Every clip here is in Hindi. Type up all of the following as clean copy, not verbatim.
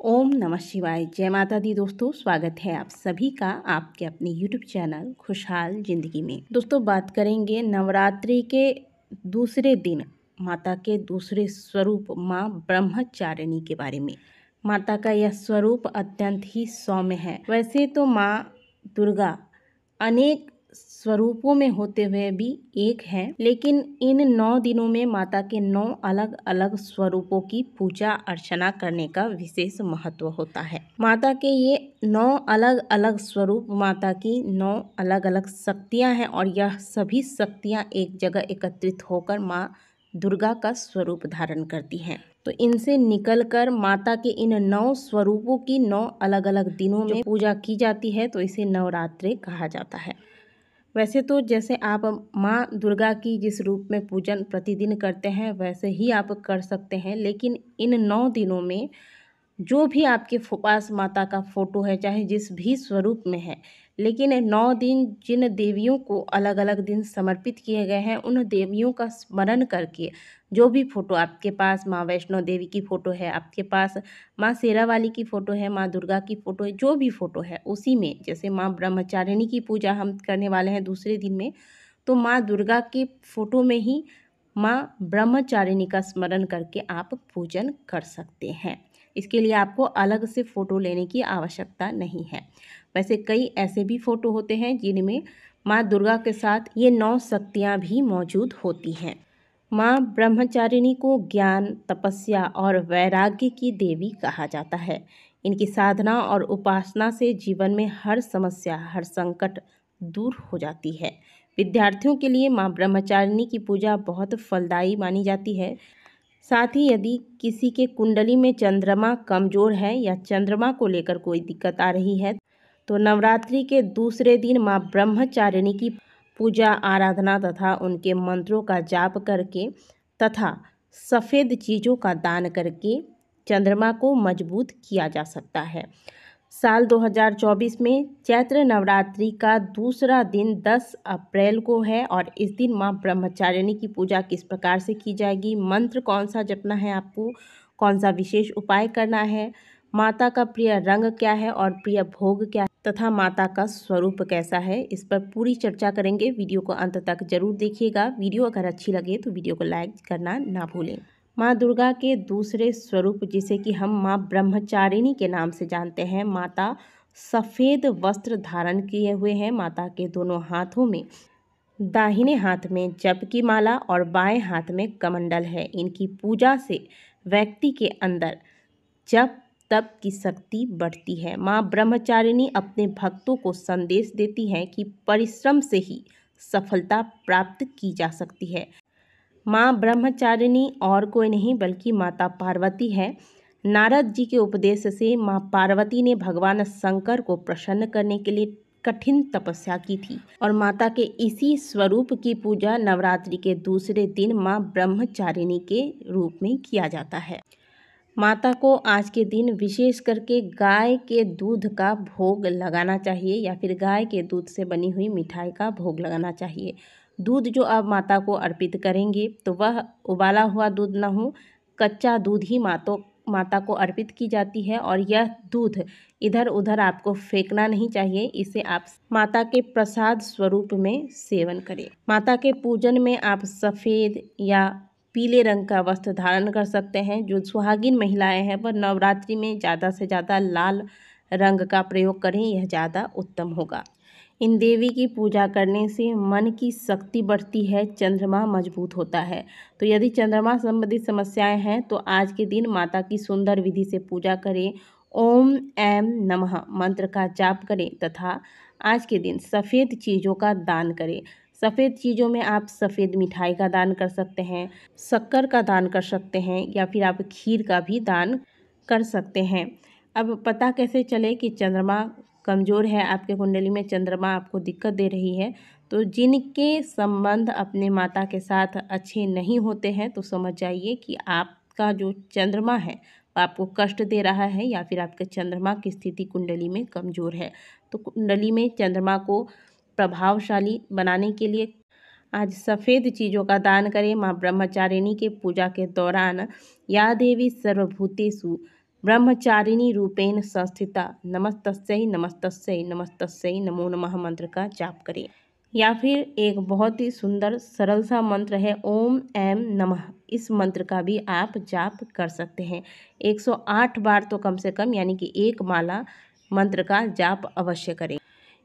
ओम नमः शिवाय। जय माता दी दोस्तों, स्वागत है आप सभी का आपके अपने यूट्यूब चैनल खुशहाल जिंदगी में। दोस्तों बात करेंगे नवरात्रि के दूसरे दिन माता के दूसरे स्वरूप माँ ब्रह्मचारिणी के बारे में। माता का यह स्वरूप अत्यंत ही सौम्य है। वैसे तो माँ दुर्गा अनेक स्वरूपों में होते हुए भी एक है, लेकिन इन 9 दिनों में माता के 9 अलग अलग स्वरूपों की पूजा अर्चना करने का विशेष महत्व होता है। माता के ये 9 अलग अलग स्वरूप, माता की 9 अलग अलग शक्तियां हैं और यह सभी शक्तियां एक जगह एकत्रित होकर माँ दुर्गा का स्वरूप धारण करती हैं। तो इनसे निकलकर माता के इन 9 स्वरूपों की 9 अलग अलग दिनों में पूजा की जाती है, तो इसे नवरात्रि कहा जाता है। वैसे तो जैसे आप माँ दुर्गा की जिस रूप में पूजन प्रतिदिन करते हैं वैसे ही आप कर सकते हैं, लेकिन इन 9 दिनों में जो भी आपके पास माता का फोटो है, चाहे जिस भी स्वरूप में है, लेकिन 9 दिन जिन देवियों को अलग अलग दिन समर्पित किए गए हैं, उन देवियों का स्मरण करके जो भी फोटो आपके पास, माँ वैष्णो देवी की फ़ोटो है, आपके पास माँ शेरावाली की फ़ोटो है, माँ दुर्गा की फ़ोटो है, जो भी फ़ोटो है उसी में, जैसे माँ ब्रह्मचारिणी की पूजा हम करने वाले हैं दूसरे दिन में, तो माँ दुर्गा की फ़ोटो में ही माँ ब्रह्मचारिणी का स्मरण करके आप पूजन कर सकते हैं। इसके लिए आपको अलग से फ़ोटो लेने की आवश्यकता नहीं है। वैसे कई ऐसे भी फ़ोटो होते हैं जिनमें माँ दुर्गा के साथ ये 9 शक्तियाँ भी मौजूद होती हैं। माँ ब्रह्मचारिणी को ज्ञान, तपस्या और वैराग्य की देवी कहा जाता है। इनकी साधना और उपासना से जीवन में हर समस्या, हर संकट दूर हो जाती है। विद्यार्थियों के लिए माँ ब्रह्मचारिणी की पूजा बहुत फलदायी मानी जाती है। साथ ही यदि किसी के कुंडली में चंद्रमा कमजोर है या चंद्रमा को लेकर कोई दिक्कत आ रही है, तो नवरात्रि के दूसरे दिन माँ ब्रह्मचारिणी की पूजा आराधना तथा उनके मंत्रों का जाप करके तथा सफ़ेद चीज़ों का दान करके चंद्रमा को मजबूत किया जा सकता है। साल 2024 में चैत्र नवरात्रि का दूसरा दिन 10 अप्रैल को है और इस दिन माँ ब्रह्मचारिणी की पूजा किस प्रकार से की जाएगी, मंत्र कौन सा जपना है आपको, कौन सा विशेष उपाय करना है, माता का प्रिय रंग क्या है और प्रिय भोग क्या है तथा माता का स्वरूप कैसा है, इस पर पूरी चर्चा करेंगे। वीडियो को अंत तक जरूर देखिएगा। वीडियो अगर अच्छी लगे तो वीडियो को लाइक करना ना भूलें। माँ दुर्गा के दूसरे स्वरूप, जिसे कि हम माँ ब्रह्मचारिणी के नाम से जानते हैं, माता सफ़ेद वस्त्र धारण किए हुए हैं। माता के दोनों हाथों में, दाहिने हाथ में जप की माला और बाएं हाथ में कमंडल है। इनकी पूजा से व्यक्ति के अंदर जप तप की शक्ति बढ़ती है। माँ ब्रह्मचारिणी अपने भक्तों को संदेश देती हैं कि परिश्रम से ही सफलता प्राप्त की जा सकती है। माँ ब्रह्मचारिणी और कोई नहीं बल्कि माता पार्वती है। नारद जी के उपदेश से माँ पार्वती ने भगवान शंकर को प्रसन्न करने के लिए कठिन तपस्या की थी और माता के इसी स्वरूप की पूजा नवरात्रि के दूसरे दिन माँ ब्रह्मचारिणी के रूप में किया जाता है। माता को आज के दिन विशेष करके गाय के दूध का भोग लगाना चाहिए या फिर गाय के दूध से बनी हुई मिठाई का भोग लगाना चाहिए। दूध जो आप माता को अर्पित करेंगे तो वह उबाला हुआ दूध न हो, कच्चा दूध ही माता को अर्पित की जाती है और यह दूध इधर उधर आपको फेंकना नहीं चाहिए। इसे आप माता के प्रसाद स्वरूप में सेवन करें। माता के पूजन में आप सफ़ेद या पीले रंग का वस्त्र धारण कर सकते हैं। जो सुहागिन महिलाएं हैं वह नवरात्रि में ज़्यादा से ज़्यादा लाल रंग का प्रयोग करें, यह ज़्यादा उत्तम होगा। इन देवी की पूजा करने से मन की शक्ति बढ़ती है, चंद्रमा मजबूत होता है। तो यदि चंद्रमा संबंधित समस्याएं हैं तो आज के दिन माता की सुंदर विधि से पूजा करें। ओम ऐं नमः मंत्र का जाप करें तथा आज के दिन सफ़ेद चीज़ों का दान करें। सफ़ेद चीज़ों में आप सफ़ेद मिठाई का दान कर सकते हैं, शक्कर का दान कर सकते हैं या फिर आप खीर का भी दान कर सकते हैं। अब पता कैसे चले कि चंद्रमा कमज़ोर है, आपके कुंडली में चंद्रमा आपको दिक्कत दे रही है, तो जिनके संबंध अपने माता के साथ अच्छे नहीं होते हैं तो समझ जाइए कि आपका जो चंद्रमा है वो आपको कष्ट दे रहा है या फिर आपके चंद्रमा की स्थिति कुंडली में कमज़ोर है। तो कुंडली में चंद्रमा को प्रभावशाली बनाने के लिए आज सफ़ेद चीज़ों का दान करें। माँ ब्रह्मचारिणी के पूजा के दौरान या देवी सर्वभूतेषु ब्रह्मचारिणी रूपेण संस्थिता नमस्तस्यै नमस्तस्यै नमस्तस्यै नमो नमः मंत्र का जाप करें। या फिर एक बहुत ही सुंदर सरल सा मंत्र है ओम ऐम नमः। इस मंत्र का भी आप जाप कर सकते हैं। 108 बार तो कम से कम, यानी कि एक माला मंत्र का जाप अवश्य करें।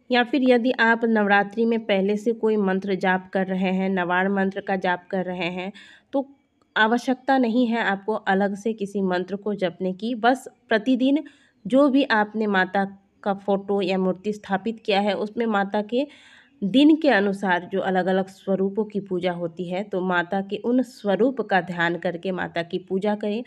या फिर यदि आप नवरात्रि में पहले से कोई मंत्र जाप कर रहे हैं, नवार मंत्र का जाप कर रहे हैं, तो आवश्यकता नहीं है आपको अलग से किसी मंत्र को जपने की। बस प्रतिदिन जो भी आपने माता का फोटो या मूर्ति स्थापित किया है उसमें माता के दिन के अनुसार जो अलग अलग स्वरूपों की पूजा होती है, तो माता के उन स्वरूप का ध्यान करके माता की पूजा करें।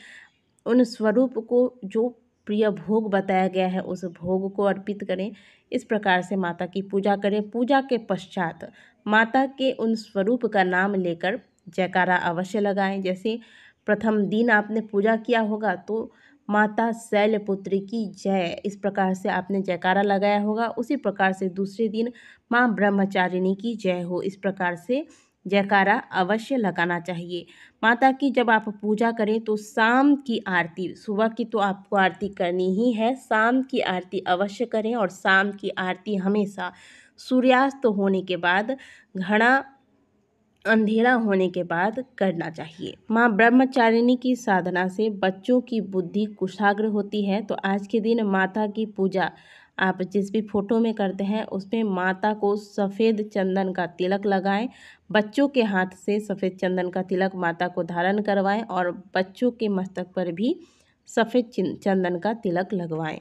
उन स्वरूप को जो प्रिय भोग बताया गया है उस भोग को अर्पित करें। इस प्रकार से माता की पूजा करें। पूजा के पश्चात माता के उन स्वरूप का नाम लेकर जयकारा अवश्य लगाएं। जैसे प्रथम दिन आपने पूजा किया होगा तो माता शैलपुत्री की जय, इस प्रकार से आपने जयकारा लगाया होगा। उसी प्रकार से दूसरे दिन माँ ब्रह्मचारिणी की जय हो, इस प्रकार से जयकारा अवश्य लगाना चाहिए। माता की जब आप पूजा करें तो शाम की आरती, सुबह की तो आपको आरती करनी ही है, शाम की आरती अवश्य करें। और शाम की आरती हमेशा सूर्यास्त होने के बाद, घना अंधेरा होने के बाद करना चाहिए। माँ ब्रह्मचारिणी की साधना से बच्चों की बुद्धि कुशाग्र होती है। तो आज के दिन माता की पूजा आप जिस भी फोटो में करते हैं उसमें माता को सफ़ेद चंदन का तिलक लगाएं। बच्चों के हाथ से सफ़ेद चंदन का तिलक माता को धारण करवाएं और बच्चों के मस्तक पर भी सफ़ेद चंदन का तिलक लगवाएं।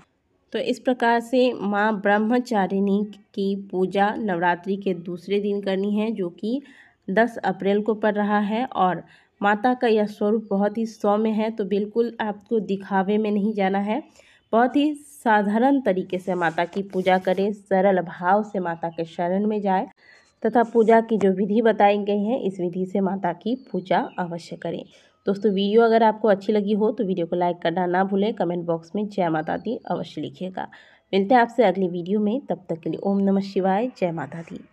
तो इस प्रकार से माँ ब्रह्मचारिणी की पूजा नवरात्रि के दूसरे दिन करनी है, जो कि 10 अप्रैल को पड़ रहा है। और माता का यह स्वरूप बहुत ही सौम्य है, तो बिल्कुल आपको दिखावे में नहीं जाना है। बहुत ही साधारण तरीके से माता की पूजा करें, सरल भाव से माता के शरण में जाए तथा पूजा की जो विधि बताई गई है इस विधि से माता की पूजा अवश्य करें। दोस्तों, वीडियो अगर आपको अच्छी लगी हो तो वीडियो को लाइक करना ना भूलें। कमेंट बॉक्स में जय माता दी अवश्य लिखिएगा। मिलते हैं आपसे अगली वीडियो में, तब तक के लिए ओम नमः शिवाय, जय माता दी।